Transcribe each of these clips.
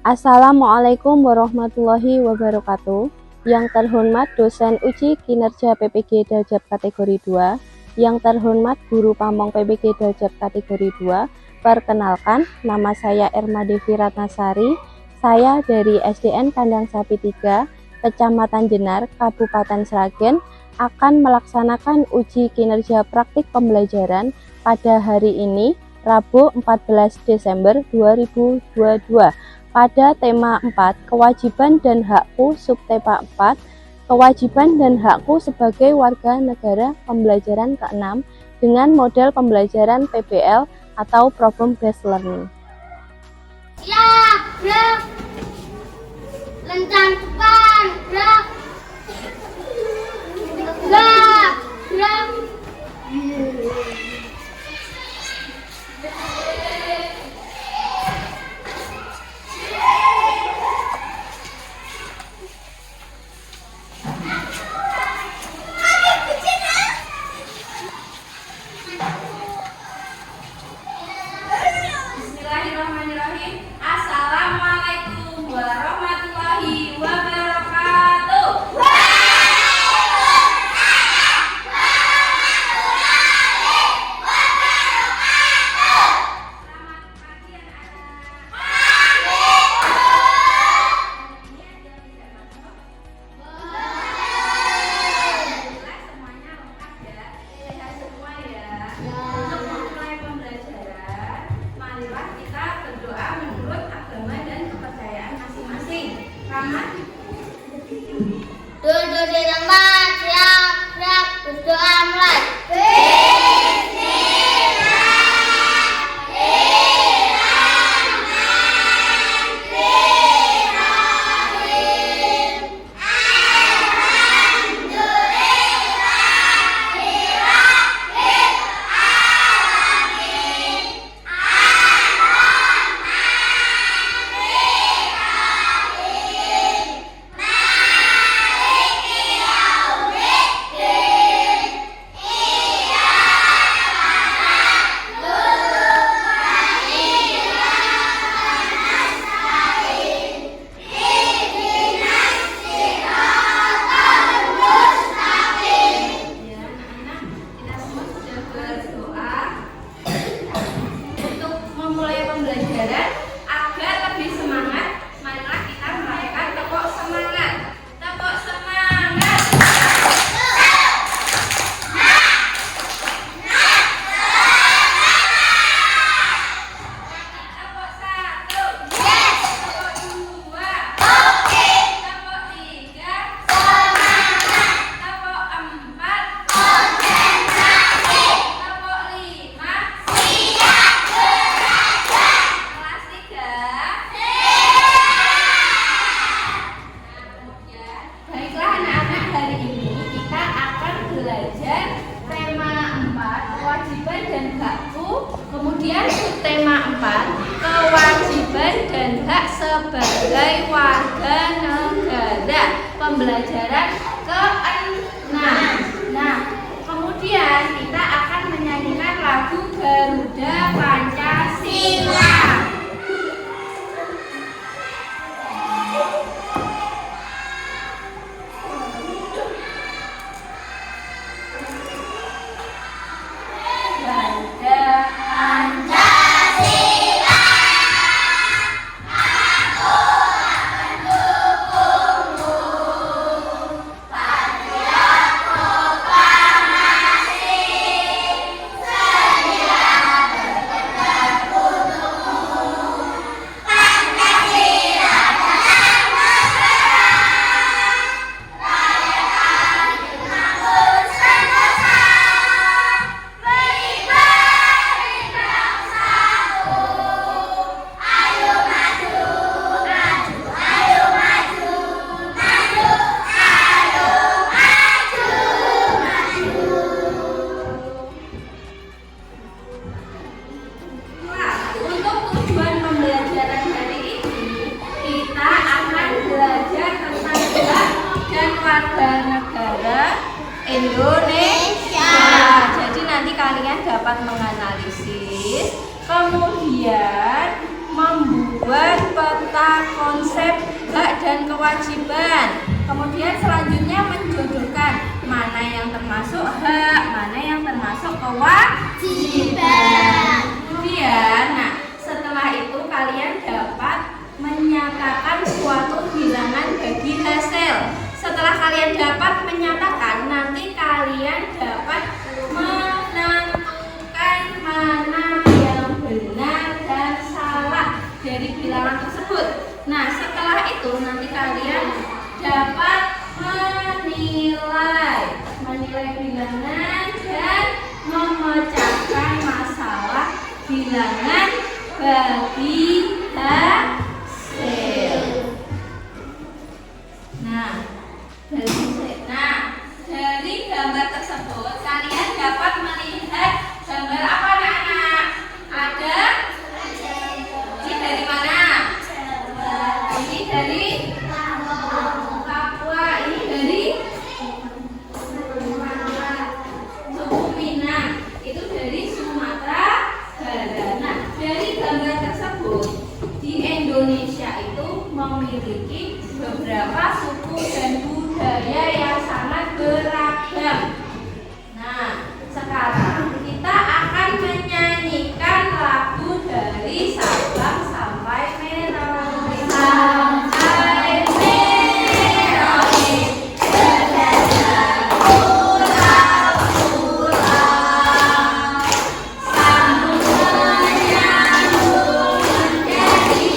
Assalamualaikum warahmatullahi wabarakatuh. Yang terhormat dosen uji kinerja PPG Daljab kategori 2, yang terhormat guru pamong PPG Daljab kategori 2, perkenalkan, nama saya Erma Devi Ratnasari. Saya dari SDN Kandang Sapi 3, Kecamatan Jenar, Kabupaten Sragen, akan melaksanakan uji kinerja praktik pembelajaran pada hari ini, Rabu 14 Desember 2022. Pada tema 4, kewajiban dan hakku, subtema 4, kewajiban dan hakku sebagai warga negara pembelajaran ke-6 dengan model pembelajaran PBL atau Problem Based Learning. Ya, gerak. Lentang depan, gerak. Gerak, gerak. Bismillahirrahmanirrahim. Assalamualaikum warahmatullahi wabarakatuh. Selamat pagi anak-anak. Semuanya lengkap ya, sehat semua ya. Untuk memulai pembelajaran, marilah kita berdoa menurut agama dan kepercayaan masing-masing. Rahmat. Duduk di tempat, siap, gerak, berdoa mulai. Pembelajaran agar lebih semangat, marilah kita merayakan tepuk semangat. Tepuk semangat. Tepuk satu. Tepuk dua. Tepuk tiga. Tepuk empat. Tepuk lima. Kelas 3. Baiklah anak-anak, hari ini kita akan belajar tema 4, kewajiban dan hakku. Kemudian subtema 4, kewajiban dan hak sebagai warga negara pembelajaran ke-6. Nah, kemudian kita akan menyanyikan lagu Garuda Pancasila. Garuda Pancasila, aku akan dukungmu. Patriot proklamasi, sedia bergerak untukmu. Pancasila dalam berperang, rayakan dengan bersama-sama. Untuk tujuan pembelajaran hari ini, kita akan belajar tentang hak dan warga negara Indonesia. Jadi nanti kalian dapat menganalisis, kemudian membuat serta konsep hak dan kewajiban. Kemudian selanjutnya menjodohkan mana yang termasuk hak, mana yang termasuk kewajiban. Kemudian, setelah itu kalian dapat menyatakan suatu bilangan bagi hasil. Setelah kalian dapat menyatakan, nanti kalian dapat menentukan mana yang benar dan salah dari bilangan tersebut. Nah, setelah itu nanti kalian dapat menilai bilangan dan memecahkan masalah bilangan bagi hasil. Dari gambar tersebut kalian dapat melihat gambar apa anak-anak? Ada? Ini dari mana? Ini dari Papua. Ini dari suku Minang. Itu dari Sumatera Barat. Nah, dari gambar tersebut di Indonesia itu memiliki beberapa suku dan budaya yang sangat beragam. Nah, sekarang kita akan menyanyikan lagu dari Sabang sampai Merauke. Sampai Merauke, berjalan pulau-pulau, sambung menyambung menjadi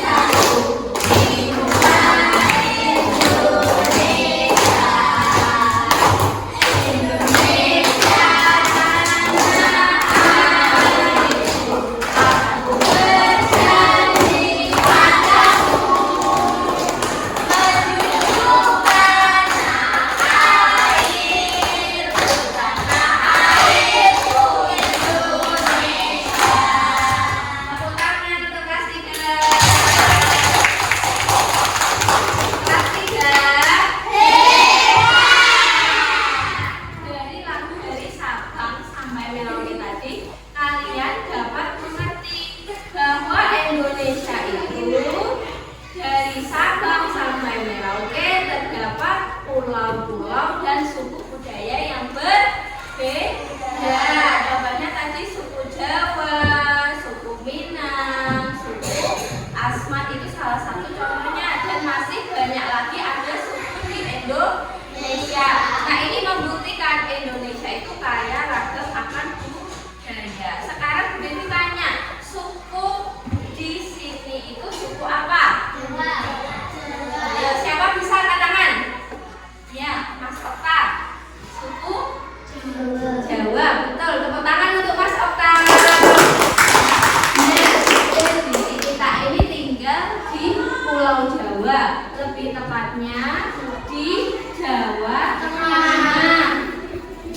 satu di bumi Indonesia, tanah airku. Aku berjanji padamu menunjukkan tanah airku Indonesia. Tepuk tangan untuk kelas 3. Kelas 3. Dari lagu dari Sabang sampai Merauke tadi, kalian dapat mengerti bahwa Indonesia itu dari Sabang sampai Merauke terdapat pulau-pulau dan suku budaya yang berbeda. Contohnya tadi suku Jawa, suku Minang, suku Asmat itu salah satu contohnya, dan masih banyak lagi ada suku di Indonesia. Nah, ini membuktikan Indonesia itu kaya ragam akan budaya. Sekarang Bu Devi tanya, suku di sini itu suku apa? Ayo, siapa bisa angkat tangan? Ya, Mas Okta. Suku Jawa, betul. Tepuk tangan untuk Mas Okta. Nah, jadi kita ini tinggal di Pulau Jawa, lebih tepatnya di Jawa Tengah.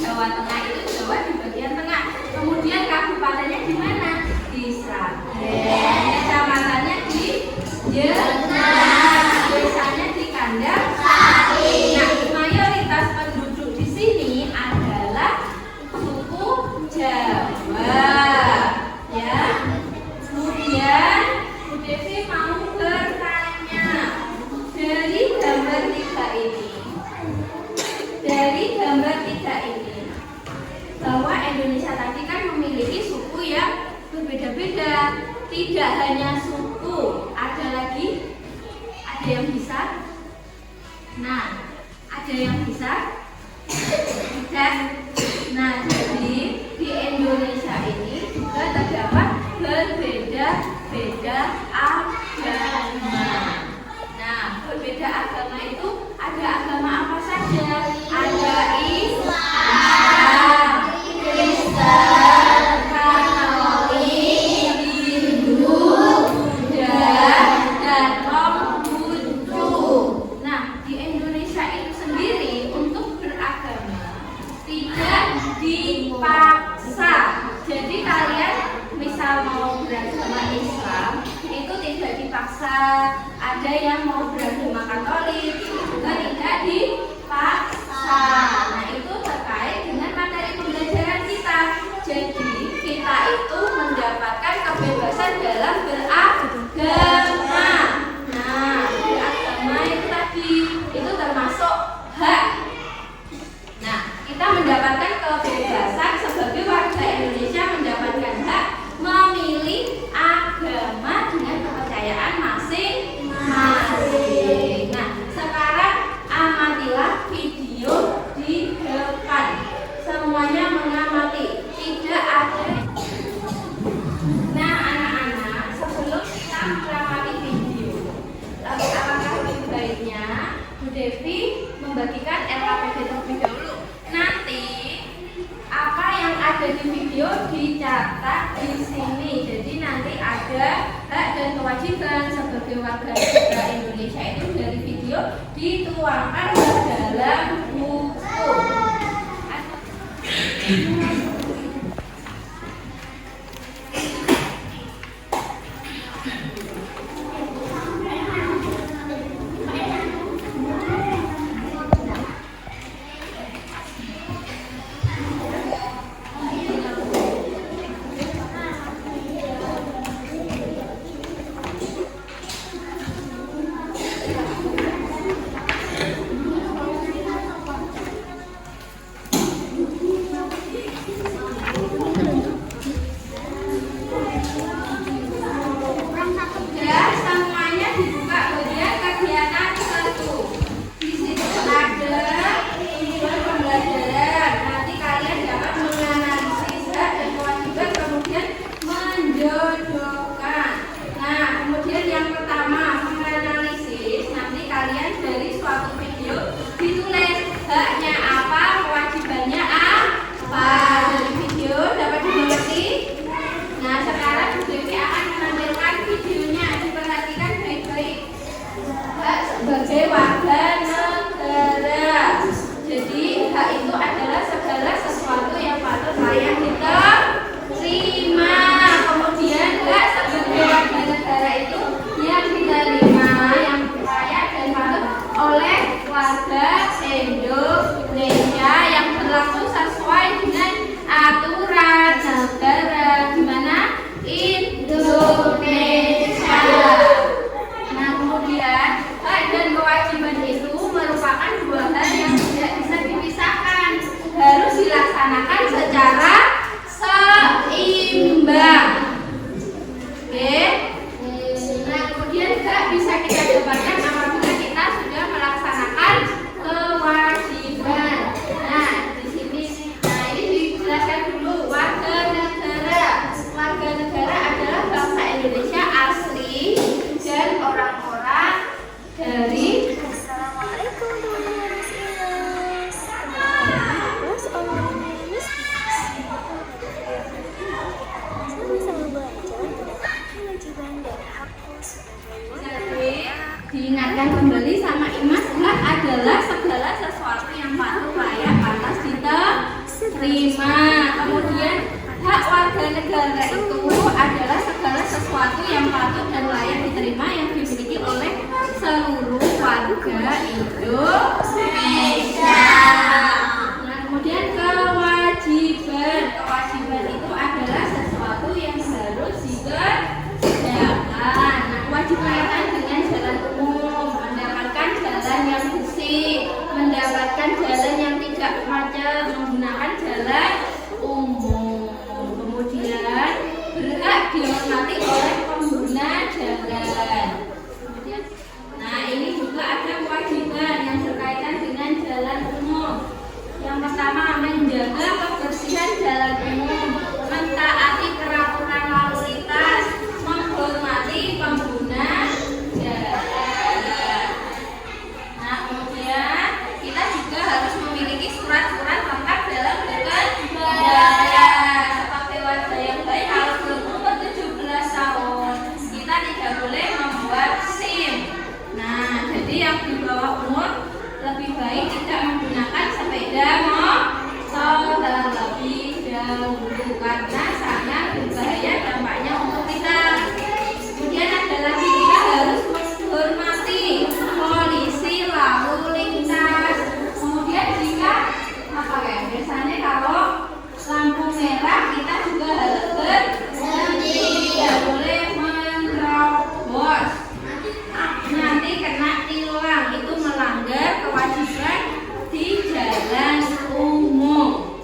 Jawa Tengah itu Jawa di bagian tengah. Kemudian kabupatennya di mana? Di Sragen. Kecamatannya di Jenah. Desanya di Kandang. Nah, mayoritas penduduk di sini adalah suku Jawa. Ya. Kemudian Bu Devi mau bertanya, dari gambar 3 ini, bahwa Indonesia tadi kan memiliki suku yang berbeda-beda. Tidak hanya suku, ada lagi, ada yang bisa. Nah, ada yang bisa. Dan, nah, jadi di Indonesia ini juga terdapat berbeda-beda agama. Nah, berbeda agama itu ada agama apa saja? Ada Islam, Kristen, Katolik, Hindu, Buddha, dan Konghucu. Nah, di Indonesia itu sendiri untuk beragama tidak dipaksa. Jadi kalian misal mau beragama Islam itu tidak dipaksa. Ada yang mau beragama Katolik itu juga tidak dipaksa. Nah, itu terkait dengan materi pembelajaran kita. Jadi kita itu mendapatkan kebebasan dalam beragama. dan kewajiban sebagai warga negara Indonesia itu dari video dituangkan ke dalam buku. Sebagai warga negara. Jadi hak itu adalah segala sesuatu yang patut layak diterima. Kemudian hak sebagai warga negara itu yang diterima, yang layak dan patut oleh warga Indonesia yang berlaku sesuai dengan aturan negara di mana Indonesia. Nah, kemudian hak dan kewajiban itu merupakan dua hal yang tidak bisa dipisahkan, harus dilaksanakan secara seimbang. Oke. Nah, kemudian hak bisa kita dapatkan apabila kita sudah melaksanakan kewajiban. Nah, di sini, ini dijelaskan dulu warga negara. Warga negara adalah bangsa Indonesia asli dan orang-orang dari Assalamualaikum teman-teman Miss Inas. Sama-sama belajar tentang kewajiban dan hakku sebagai Jadi, diingatkan kembali sama Imas, hak adalah segala sesuatu yang patut layak pantas diterima. Kemudian hak warga negara itu adalah segala sesuatu yang patut dan layak diterima yang dimiliki oleh seluruh warga Indonesia. Nah, kemudian kewajiban itu adalah sesuatu yang harus dikerjakan. Nah, kewajiban dengan jalan umum, mendapatkan jalan yang bersih, mendapatkan jalan yang tidak macet, menggunakan jalan umum. Kemudian berhak dihormati oleh pengguna jalan. Kemudian, nah ini juga ada kewajiban yang berkaitan dengan jalan umum. Yang pertama, menjaga kebersihan jalan umum, mentaati peraturan lalu lintas, menghormati pengguna jalan. Nah, kemudian kita juga harus memiliki surat-surat lengkap dalam berkendara. Seperti warga yang baik, kalau berumur 17 tahun, kita tidak boleh membuat SIM. Nah, jadi yang di bawah umur lebih baik tidak menggunakan sepeda motor terlebih dahulu karena sangat berbahaya dampaknya untuk kita. Kemudian ada lagi, kita harus menghormati polisi lalu lintas. Kemudian jika biasanya kalau lampu merah kita juga harus berhenti, tidak boleh menerobos. Nanti kena tilang, itu melanggar kewajiban di jalan umum.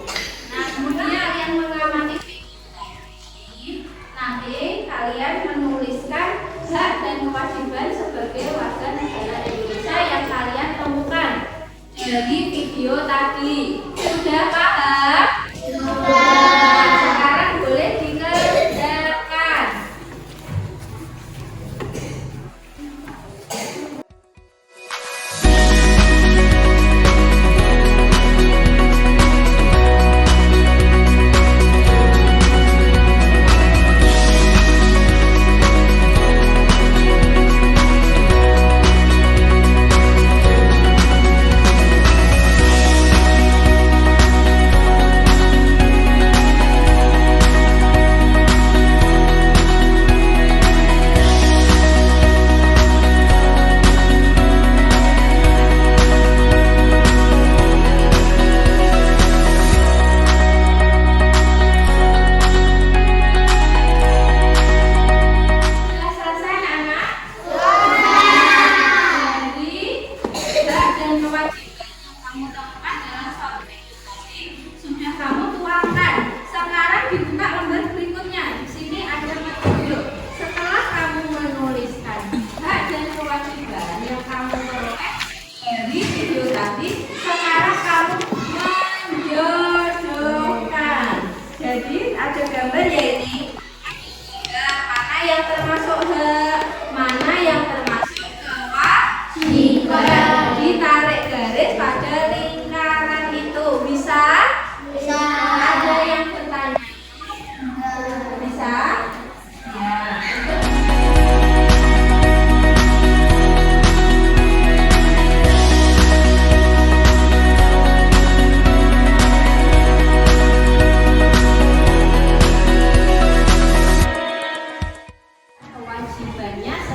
Nah, kemudian yang mengamati ini, nanti kalian menuliskan hak dan kewajiban sebagai warga negara Indonesia yang kalian temukan dari video tadi. Sudah paham? Sudah. Sekarang boleh dikerjakan.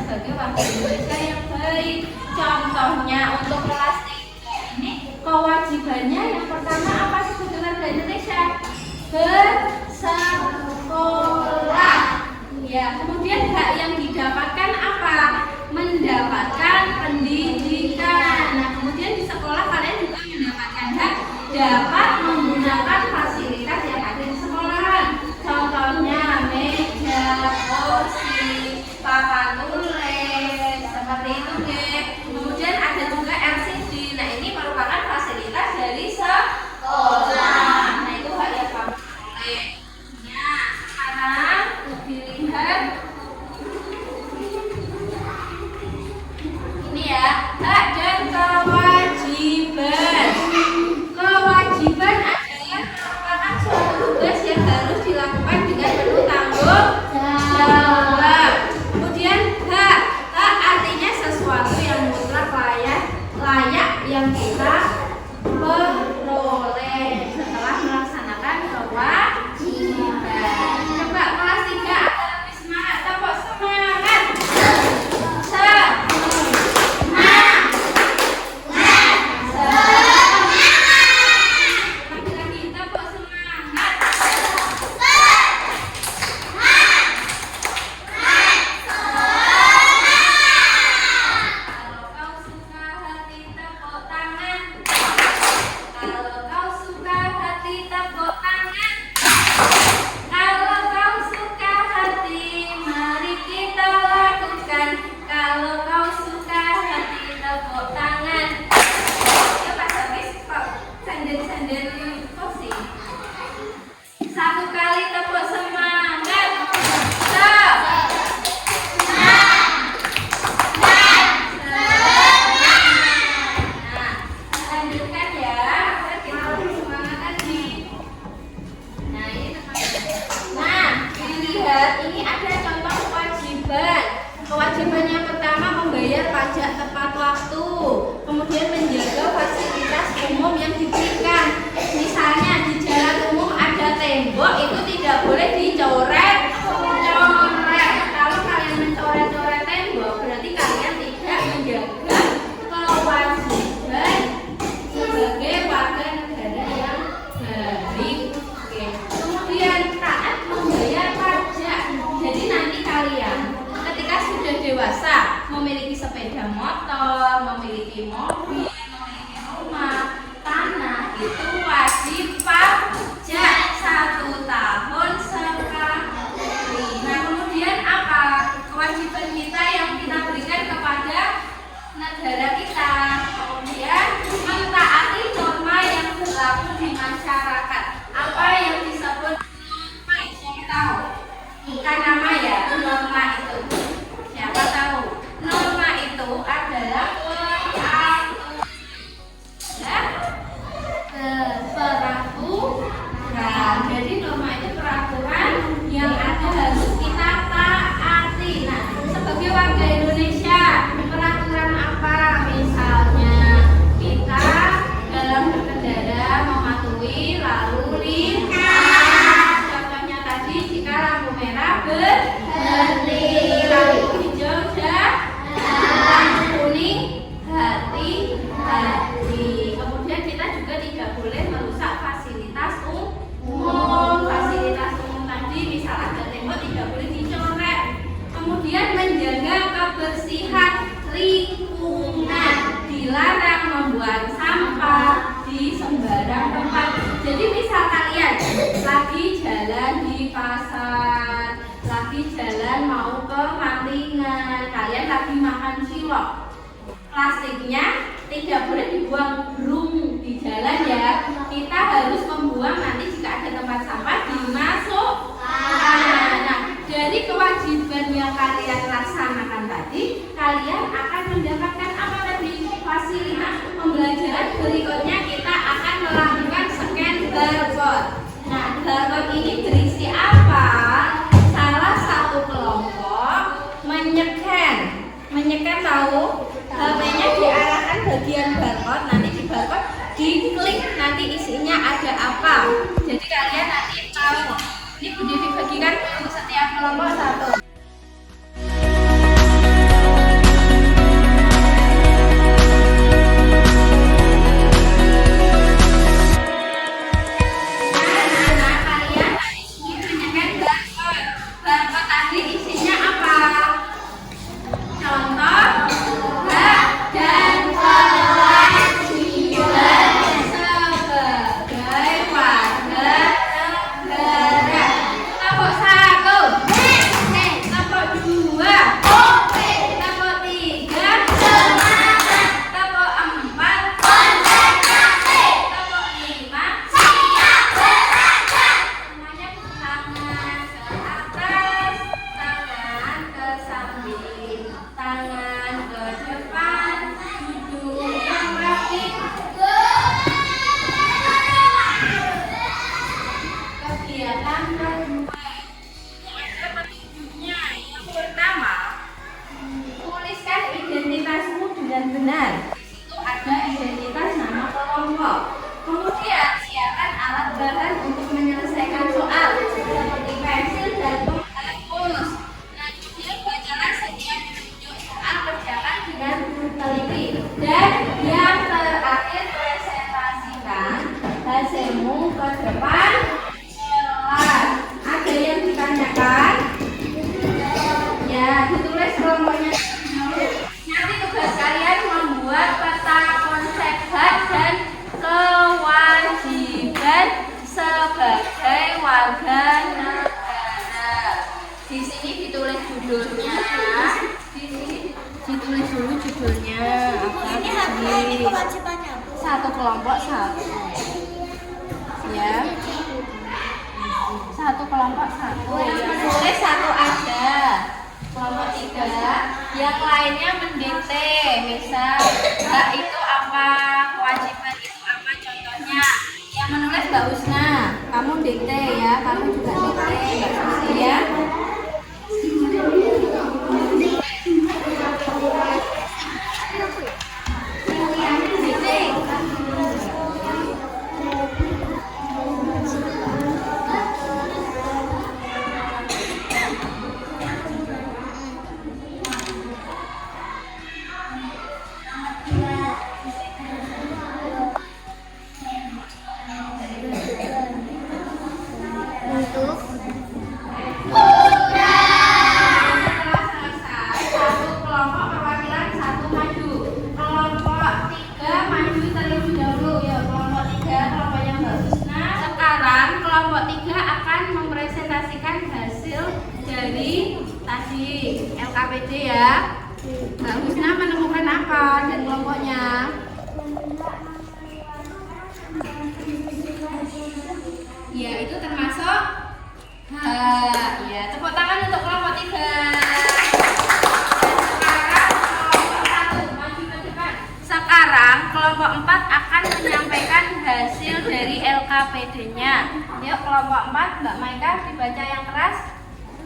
sebagai warga Indonesia yang baik. Contohnya untuk kelas 3 ini kewajibannya yang pertama apa sebagai warga Indonesia? Bersekolah. Ya, kemudian hak yang didapatkan apa? Mendapatkan pendidikan. Nah, kemudian di sekolah kalian juga mendapatkan hak dapat menggunakan fasilitas yang ada di sekolahan. Contohnya meja, kursi, papan tulis, seperti itu, guys. Kemudian ada juga LCD. Nah, ini merupakan fasilitas dari sekolah. Nah, itu hak yang kamu boleh. Nah, sekarang dilihat ini ya, hak dan kewajiban. Kewajiban adalah merupakan suatu tugas yang harus dilakukan dengan penuh tanggung jawab. Kemudian hak artinya sesuatu yang mutlak layak yang kita peroleh setelah melaksanakan kewajiban. Coba kelas 3 ada lebih semangat, tepuk semangat. Lagi-lagi tepuk semangat. Kalau kau suka hati tepuk tangan. Kalau kau suka hati tepuk tangan. Kalau kau suka hati, mari kita lakukan. Kalau kau suka hati tepuk tangan. Ya Pak Sabis kok sender-sender kursi. Satu kali tepuk semangat. Lanjutkan ya, agar kita lebih semangat lagi. Nah, ini dilihat ini ada contoh kewajiban. Kewajiban yang pertama membayar pajak tepat waktu, kemudian menjaga fasilitas umum yang diberikan. Misalnya di jalan umum ada tembok, itu tidak boleh dicoret. Kalau kalian mencoret-coret tembok, berarti kalian tidak menjaga kewajiban sebagai warga negara yang baik. Oke. Kemudian taat membayar pajak. Jadi nanti kalian ketika sudah dewasa memiliki sepeda motor, memiliki mobil, memiliki rumah, tanah, itu wajib pajak 1 tahun sekali. Nah, kemudian apa kewajiban kita yang kita berikan kepada negara kita? Kemudian mentaati norma yang berlaku di masyarakat. Apa yang disebut norma? Siapa tahu? Bukan nama ya, norma itu. Siapa tahu? Norma itu adalah peraturan. Jadi norma itu peraturan yang ada harus kita taati. Nah, sebagai warga Indonesia, peraturan apa? Misalnya kita dalam berkendara mematuhi lalu lintas. Contohnya tadi jika lampu merah berhenti, lampu hijau lampu kuning hati-hati. Kemudian kita juga tidak boleh merusak fasilitas umum. Fasilitas umum tadi misal ada tembok tidak boleh dicoret. Kemudian menjaga kebersihan lingkungan, dilarang membuang sampah di sembarang tempat. Jadi misal kalian lagi jalan di pasar, lagi jalan mau ke Mantingan, kalian lagi makan cilok, plastiknya tidak boleh dibuang brung di jalan ya. Kita harus membuang nanti jika ada tempat sampah dimasukkan. Nah, dari kewajiban yang kalian laksanakan tadi, kalian akan mendapatkan apa tadi? Fasilitas pembelajaran berikutnya kita akan melakukan scan barcode. Nah, barcode ini berisi apa? Salah satu kelompok menyekan tahu? HP-nya diarahkan bagian barcode, nanti di barcode diklik nanti isinya ada apa. Jadi kalian nanti tahu. Ini sudah dibagikan untuk setiap kelompok satu. dan benar. Di situ ada identitas nama kelompok. Kemudian siapkan alat bahan untuk menyelesaikan soal seperti pensil dan penghapus. Nah, kemudian bacalah setiap petunjuk soal, kerjakan dengan teliti. Dan yang terakhir, presentasikan hasilmu ke depan kelas. Ada yang ditanyakan? Ya, ditulis kelompoknya. Nanti tugas kalian membuat peta konsep hak dan kewajiban sebagai warga negara. Di sini ditulis judulnya. Di sini ditulis dulu judulnya apa? Ini kewajibannya. Satu kelompok satu. Ya. Satu kelompok satu. Tulis satu aja. Kelompok 3. Yang lainnya mendikte. Misal, hak itu apa? Kewajiban itu apa? Contohnya. Yang menulis Mbak Husna. Kamu dikte ya. Kamu juga dikte. Mbak Susi ya. Untuk Satu kelompok perwakilan satu maju. Kelompok 3 maju terlebih dahulu ya. Kelompok 3 kelompoknya Mbak Husna. Sekarang kelompok 3 akan mempresentasikan hasil dari tadi LKPD ya. Mbak Husna menemukan apa dan kelompoknya? Ya, itu termasuk ya, tepuk tangan untuk kelompok 3. Sekarang kelompok 4 akan menyampaikan hasil dari LKPD-nya. Yuk kelompok 4, Mbak Maika dibaca yang keras.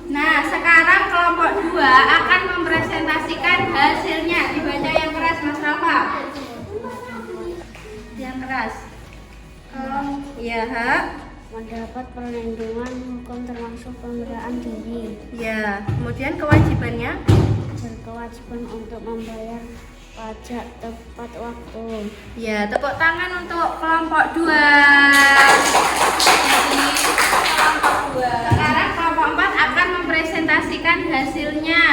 Nah, sekarang kelompok 2 akan mempresentasikan hasilnya. Dibaca yang keras Mas Rafa. Yang keras. Ya, mendapat perlindungan hukum termasuk pembelaan diri. ya. Kemudian kewajibannya? Berkewajiban untuk membayar pajak tepat waktu. Ya, tepuk tangan untuk kelompok 2. Jadi, kelompok 2. Sekarang kelompok 4 akan mempresentasikan hasilnya.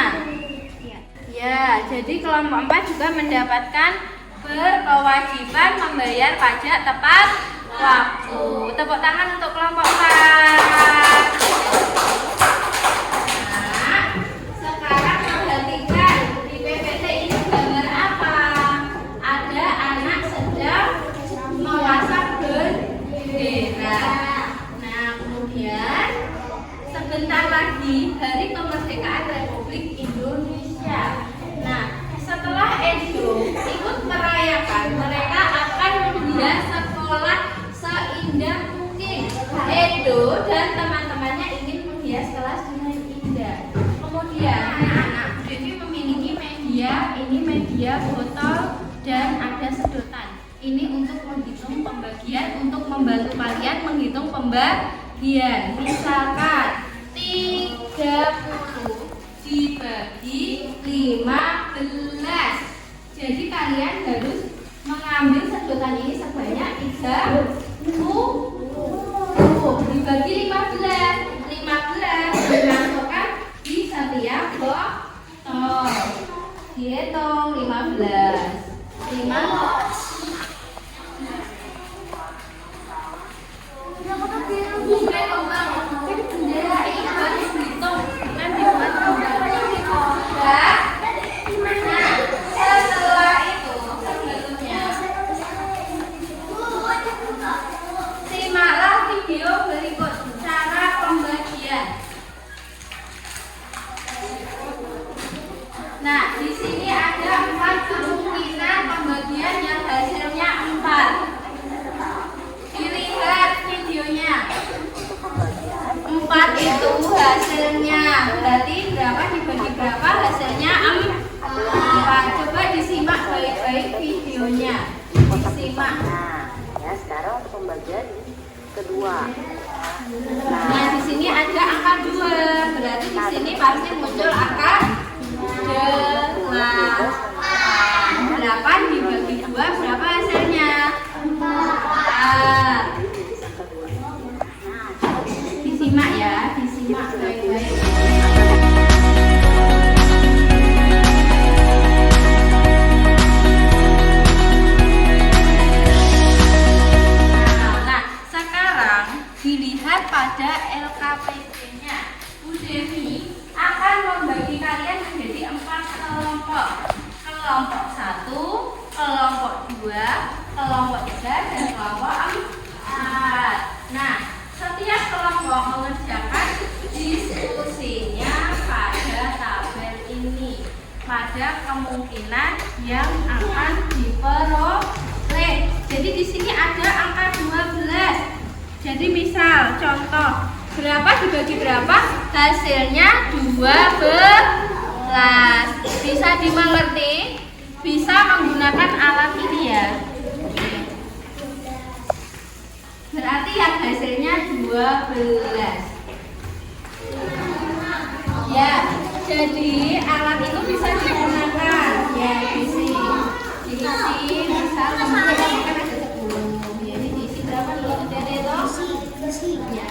Ya, jadi kelompok 4 juga mendapatkan berkewajiban membayar pajak tepat waktu. Tepuk tangan untuk kelompok 4. Nah, sekarang perhatikan di PPT ini gambar apa? Ada anak sedang mewasap bendera. Nah, kemudian sebentar lagi Hari Kemerdekaan Republik Indonesia. Nah, setelah Edo ikut merayakan, mereka akan menghias sekolah seindah mungkin. Edo dan teman-temannya ingin menghias kelas dengan indah. Kemudian anak-anak jadi memiliki media, ini media botol dan ada sedotan. Ini untuk menghitung pembagian, untuk membantu kalian menghitung pembagian. Misalkan 30 dibagi 15. Jadi kalian harus mengambil sedotan ini sebanyak 30 dibagi 15. 15 dimasukkan di setiap botol. Dihitung 15. 5 setelah itu sebelumnya simaklah video berikut cara pembagian. Nah, di sini ada 4 kemungkinan pembagian yang hasilnya 4. Dilihat videonya. 4 itu hasilnya. Berarti berapa dibagi berapa hasilnya 4. Coba disimak baik. videonya. Disimak. Nah, ya sekarang untuk pembagian kedua. Nah, di sini ada angka 2. Berarti di sini pasti muncul angka 8 dibagi 2 berapa hasilnya? 4. Disimak ya, disimak baik-baik. Dilihat pada LKPP-nya. Bu Devi akan membagi kalian menjadi 4 kelompok. Kelompok 1, kelompok 2, kelompok 3, dan kelompok 4. Nah, setiap kelompok mengerjakan diskusinya pada tabel ini, pada kemungkinan yang akan diperoleh. Jadi di sini ada angka 12. Jadi misal contoh berapa dibagi berapa, hasilnya 12. Bisa dimengerti, bisa menggunakan alat ini ya. Berarti yang hasilnya 12. Ya, jadi alat itu bisa digunakan ya, diisi misal kemudian ada 10. Jadi diisi berapa dulu jadi itu? Ya.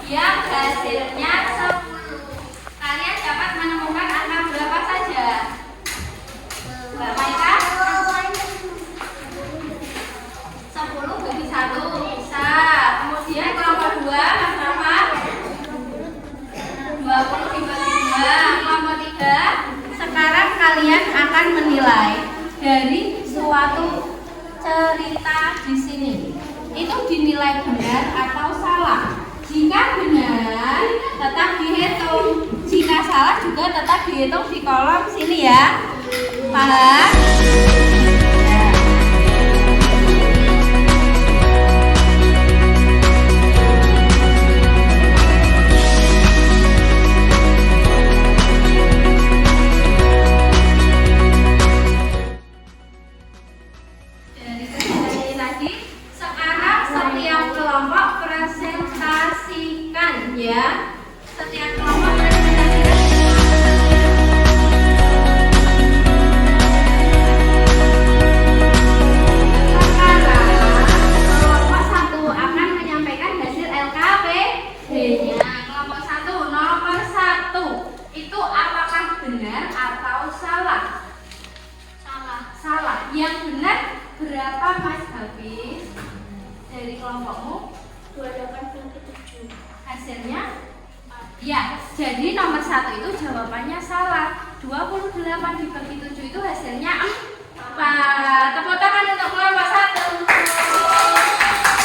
Yang hasilnya 10. Kalian dapat menemukan angka berapa saja? Mbak Maika? 10 bagi 1 bisa. Kemudian kelompok 2 Mas Rafa? 20 dibagi 2. Kelompok 3. Sekarang kalian akan menilai dari suatu cerita di sini. Itu dinilai benar atau salah. Jika benar, tetap dihitung. Jika salah juga tetap dihitung di kolom sini ya. Paham? Dari presentasi tadi, sekarang setiap kelompok presentasikan ya. Setiap kelompok presentasikan. Sekarang kelompok 1 akan menyampaikan hasil LKPD-nya. Kelompok 1 nomor 1 itu apakah benar atau salah? Salah. Yang benar berapa Mas Hafiz? Dari kelompokmu? 28,7. Hasilnya? Ya, jadi nomor 1 itu jawabannya salah. 28 dibagi 7 itu hasilnya 4. Tepuk tangan untuk kelompok 1.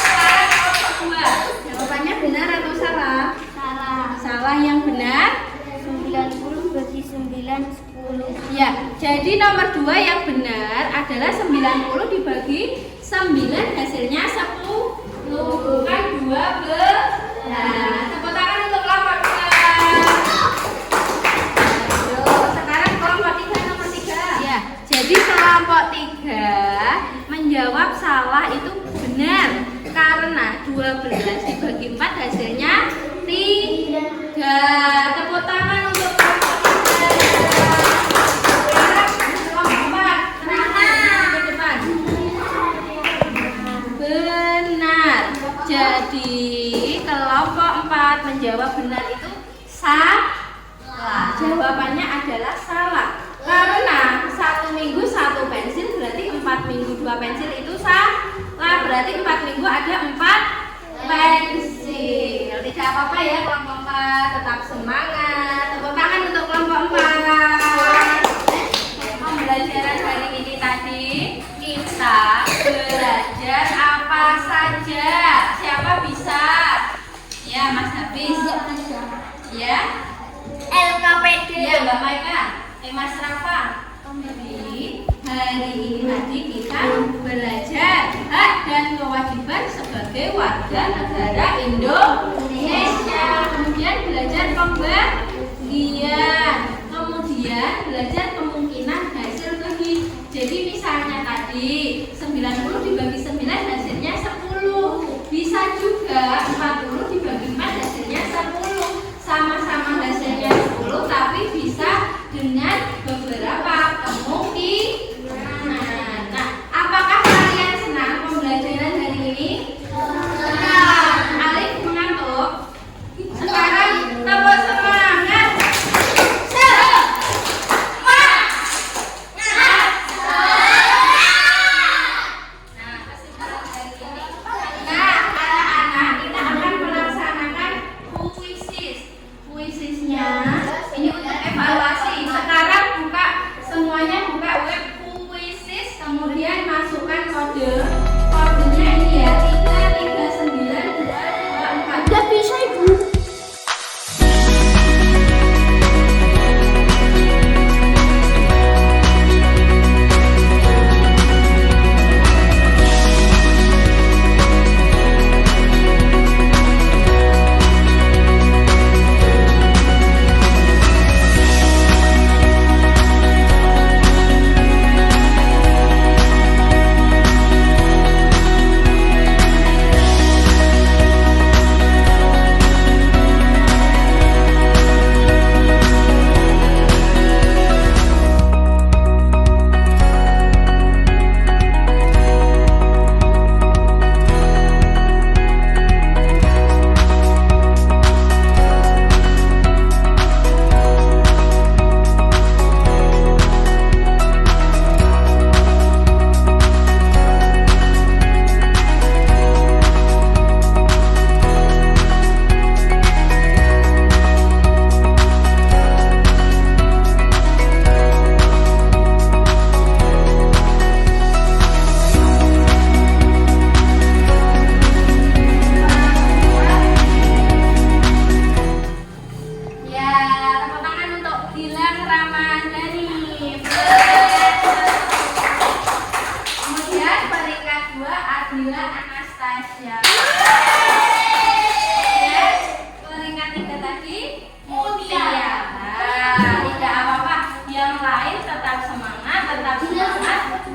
Sekarang kelompok 2. Jawabannya benar atau salah? Salah. Yang benar? 90 bagi 9, 10. Ya, jadi nomor 2 yang benar adalah 90 dibagi 9 hasilnya 10. Bukan 12. Nah, tepuk tangan untuk kelompok 2. Sekarang kelompok 3 nomor 3. Ya, jadi kelompok 3 menjawab salah itu benar karena 12 dibagi 4 hasilnya 3. Tepuk tangan untuk kelompok 3. Sekarang kelompok 4. Tenang ke depan. Benar. Jadi kelompok 4 menjawab benar itu salah. Jawabannya adalah salah. Karena 1 minggu 1 pensil berarti 4 minggu 2 pensil itu salah. Berarti 4 minggu ada 4 pensil. Hari ini tadi kita belajar hak dan kewajiban sebagai warga negara Indonesia. Kemudian belajar pembagian. Kemudian belajar kemungkinan hasil bagi. Jadi misalnya tadi 90 dibagi 9 hasilnya 10. Bisa juga 40 dibagi 4 hasilnya 10. Sama-sama hasilnya 10 tapi bisa dengan beberapa kemungkinan. Nah, apakah kalian senang pembelajaran hari ini? Alif mengantuk. Sekarang tambah semangat. Kemudian masukkan kodenya ini ya 3392224. Gak bisa ibu.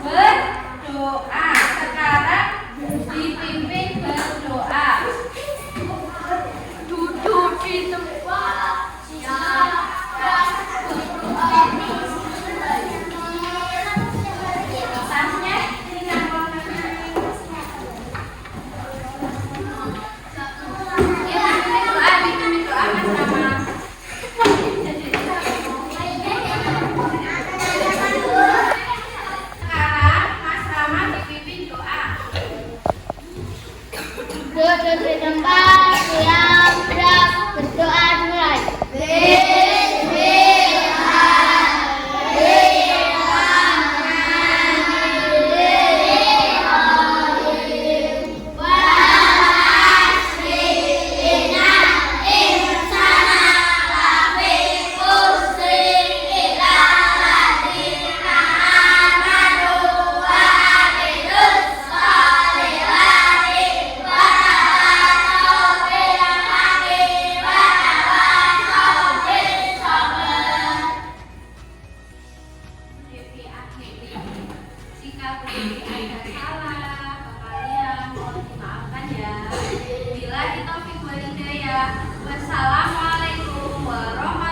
Berdoa. Sekarang dipimpin berdoa. Duduk di tempat. Tasnya dipimpin doa bersama. Duduk di tempat, siap, gerak, berdoa dimulai. Jika ada salah ke kalian, mohon dimaafkan ya. Bila kita Wassalamualaikum warahmatullahi wabarakatuh.